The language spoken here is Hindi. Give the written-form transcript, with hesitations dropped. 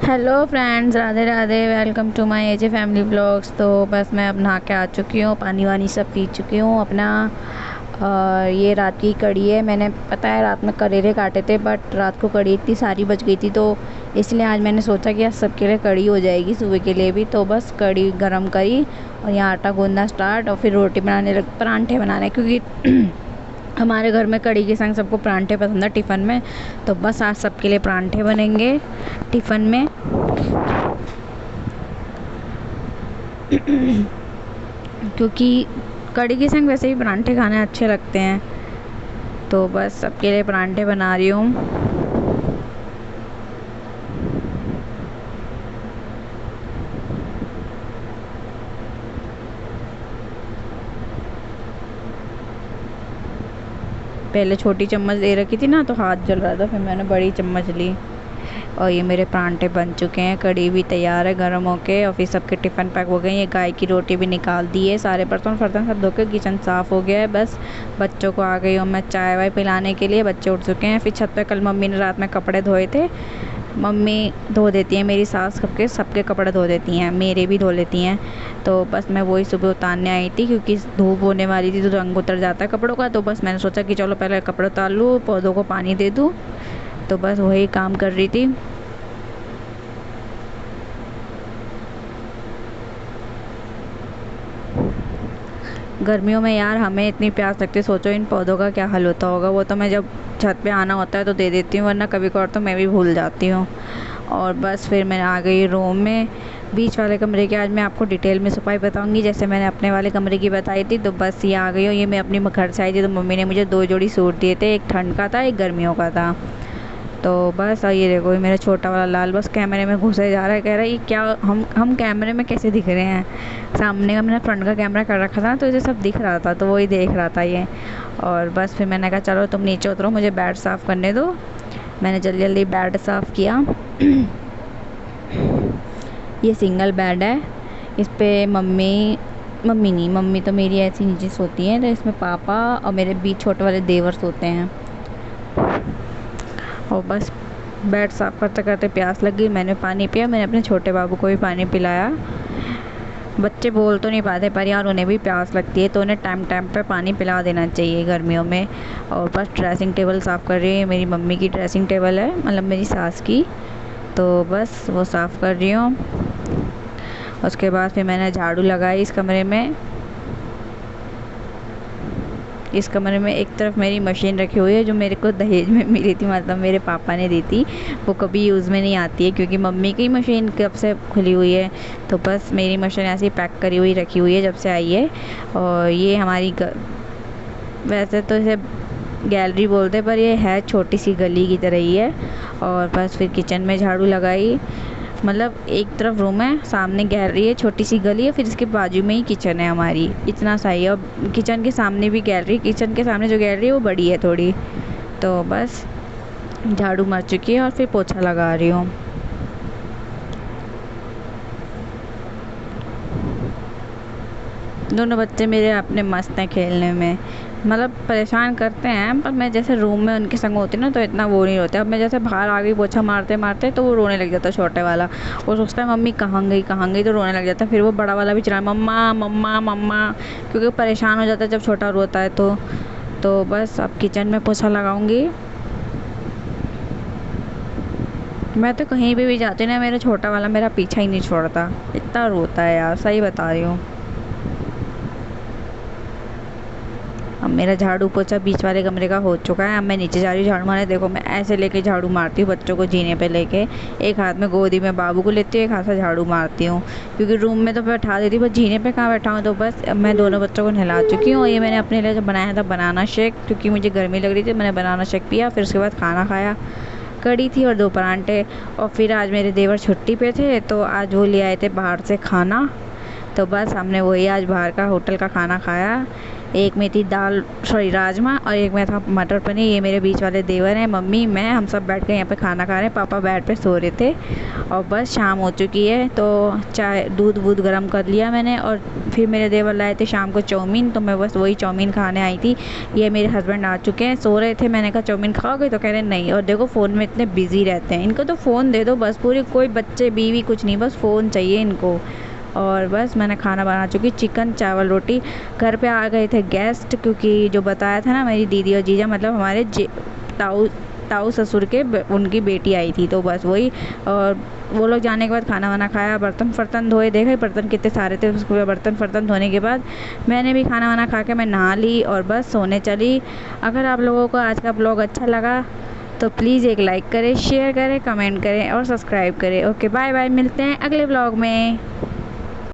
Hello friends, Radhe Radhe. Welcome to my AJ family blogs. तो बस मैं अब नहा के आ चुकी हूँ, पानी वानी सब पी चुकी हूँ अपना। ये रात की कड़ी है। मैंने पता है रात में करेले काटे थे, बट रात को कड़ी इतनी सारी बच गई थी, तो इसलिए आज मैंने सोचा कि आज सबके लिए कड़ी हो जाएगी, सुबह के लिए भी। तो बस कड़ी गरम करी और यहाँ आटा गूंदना स्टार्ट, और फिर रोटी बनाने लग, परांठे बनाने, क्योंकि हमारे घर में कड़ी के संग सबको परांठे पसंद है टिफ़िन में। तो बस आज सबके लिए परांठे बनेंगे टिफ़िन में। क्योंकि कड़ी के संग वैसे भी परांठे खाने अच्छे लगते हैं। तो बस सबके लिए परांठे बना रही हूँ। पहले छोटी चम्मच दे रखी थी ना, तो हाथ जल रहा था, फिर मैंने बड़ी चम्मच ली। और ये मेरे परांठे बन चुके हैं, कड़ी भी तैयार है गर्म होके, और फिर सबके टिफ़िन पैक हो गए। ये गाय की रोटी भी निकाल दी है, सारे बर्तन फर्तन सब धो के किचन साफ़ हो गया है। बस बच्चों को आ गई हूँ मैं चाय वाय पिलाने के लिए, बच्चे उठ चुके हैं। फिर छत पे कल मम्मी ने रात में कपड़े धोए थे। मम्मी धो देती हैं, मेरी सास सबके कपड़े धो देती हैं, मेरे भी धो लेती हैं। तो बस मैं वही सुबह उतारने आई थी, क्योंकि धूप होने वाली थी तो रंग उतर जाता है कपड़ों का। तो बस मैंने सोचा कि चलो पहले कपड़े उतार लूँ, पौधों को पानी दे दूँ। तो बस वही काम कर रही थी। गर्मियों में यार हमें इतनी प्यास लगती है, सोचो इन पौधों का क्या हाल होता होगा। वो तो मैं जब छत पे आना होता है तो दे देती हूँ, वरना कभी कभार तो मैं भी भूल जाती हूँ। और बस फिर मैं आ गई रूम में। बीच वाले कमरे की आज मैं आपको डिटेल में सफाई बताऊंगी, जैसे मैंने अपने वाले कमरे की बताई थी। तो बस ये आ गई हूँ। ये मैं अपनी घर से आई थी, तो मम्मी ने मुझे 2 जोड़ी सूट दिए थे, एक ठंड का था, एक गर्मियों का था। तो बस ये देखो, ये मेरा छोटा वाला लाल बस कैमरे में घुसे जा रहा है, कह रहा है ये क्या, हम कैमरे में कैसे दिख रहे हैं। सामने का मैंने फ्रंट का कैमरा कर रखा था, तो इसे सब दिख रहा था, तो वही देख रहा था ये। और बस फिर मैंने कहा चलो तुम नीचे उतरो, मुझे बेड साफ़ करने दो। मैंने जल्दी जल्दी बेड साफ़ किया। ये सिंगल बेड है। इस पे मम्मी तो मेरी ऐसी नीचे सोती हैं, तो इसमें पापा और मेरे बीच छोटे वाले देवर सोते हैं। और बस बेड साफ़ करते करते प्यास लग गई, मैंने पानी पिया। मैंने अपने छोटे बाबू को भी पानी पिलाया। बच्चे बोल तो नहीं पाते, पर यार उन्हें भी प्यास लगती है, तो उन्हें टाइम टाइम पे पानी पिला देना चाहिए गर्मियों में। और बस ड्रेसिंग टेबल साफ़ कर रही है। मेरी मम्मी की ड्रेसिंग टेबल है, मतलब मेरी सास की। तो बस वो साफ़ कर रही हूँ। उसके बाद फिर मैंने झाड़ू लगाई इस कमरे में। इस कमरे में एक तरफ मेरी मशीन रखी हुई है, जो मेरे को दहेज में मिली थी, मतलब मेरे पापा ने दी थी। वो कभी यूज़ में नहीं आती है, क्योंकि मम्मी की मशीन कब से खुली हुई है। तो बस मेरी मशीन ऐसे ही पैक करी हुई रखी हुई है जब से आई है। और ये हमारी वैसे तो इसे गैलरी बोलते, पर ये है छोटी सी गली की तरह ही है। और बस फिर किचन में झाड़ू लगाई, मतलब एक तरफ रूम है, सामने गैलरी है, छोटी सी गली है, फिर इसके बाजू में ही किचन है हमारी, इतना सही है। और किचन के सामने भी गैलरी, किचन के सामने जो गैलरी है वो बड़ी है थोड़ी। तो बस झाड़ू मार चुकी है और फिर पोछा लगा रही हूँ। दोनों बच्चे मेरे अपने मस्त हैं खेलने में, मतलब परेशान करते हैं, पर मैं जैसे रूम में उनके संग होती ना तो इतना वो नहीं होता। अब मैं जैसे बाहर आ गई पोछा मारते मारते, तो वो रोने लग जाता है छोटे वाला। वो सोचता है मम्मी कहाँ गई, तो रोने लग जाता है। फिर वो बड़ा वाला भी चिल्लाए मम्मा मम्मा मम्मा, क्योंकि वो परेशान हो जाता है जब छोटा रोता है। तो बस अब किचन में पोछा लगाऊंगी। मैं तो कहीं भी जाती हूँ ना, मेरा छोटा वाला मेरा पीछा ही नहीं छोड़ता, इतना रोता है यार, सही बता रही हूँ। अब मेरा झाड़ू पोछा बीच वाले कमरे का हो चुका है। अब मैं नीचे जा रही हूँ झाड़ू मारने। देखो मैं ऐसे लेके झाड़ू मारती हूँ, बच्चों को जीने पे लेके, एक हाथ में गोदी में बाबू को लेती हूँ, एक हाथ से झाड़ू मारती हूँ, क्योंकि रूम में तो बैठा देती हूँ, बस जीने पे कहाँ बैठाऊँ। तो बस अब मैं दोनों बच्चों को नहला चुकी हूँ। ये मैंने अपने लिए जो बनाया था बनाना शेक, क्योंकि मुझे गर्मी लग रही थी, मैंने बनाना शेक पिया। फिर उसके बाद खाना खाया, कड़ी थी और 2 परांठे। और फिर आज मेरे देवर छुट्टी पे थे, तो आज वो ले आए थे बाहर से खाना, तो बस हमने वही आज बाहर का होटल का खाना खाया। एक में थी दाल सॉरी राजमा और एक में था मटर पनीर। ये मेरे बीच वाले देवर हैं, मम्मी मैं हम सब बैठ के यहाँ पे खाना खा रहे हैं। पापा बेड पे सो रहे थे और बस शाम हो चुकी है तो चाय दूध वूध गर्म कर लिया मैंने। और फिर मेरे देवर लाए थे शाम को चाउमीन, तो मैं बस वही चाउमीन खाने आई थी। ये मेरे हस्बैंड आ चुके हैं, सो रहे थे। मैंने कहा चाउमीन खाओगे, तो कह रहे नहीं। और देखो फ़ोन में इतने बिज़ी रहते हैं, इनको तो फ़ोन दे दो बस, पूरी कोई बच्चे बीवी कुछ नहीं, बस फ़ोन चाहिए इनको। और बस मैंने खाना बना चुकी, चिकन चावल रोटी। घर पे आ गए थे गेस्ट, क्योंकि जो बताया था ना मेरी दीदी और जीजा मतलब हमारे ताऊ ताऊ ससुर के उनकी बेटी आई थी, तो बस वही। और वो लोग जाने के बाद खाना वाना खाया, बर्तन वर्तन धोए, देखे बर्तन कितने सारे थे। उसके बर्तन वर्तन धोने के बाद मैंने भी खाना वाना खा के मैं नहा ली और बस सोने चली। अगर आप लोगों को आज का ब्लॉग अच्छा लगा तो प्लीज़ एक लाइक करें, शेयर करें, कमेंट करें और सब्सक्राइब करें। ओके बाय बाय, मिलते हैं अगले ब्लॉग में।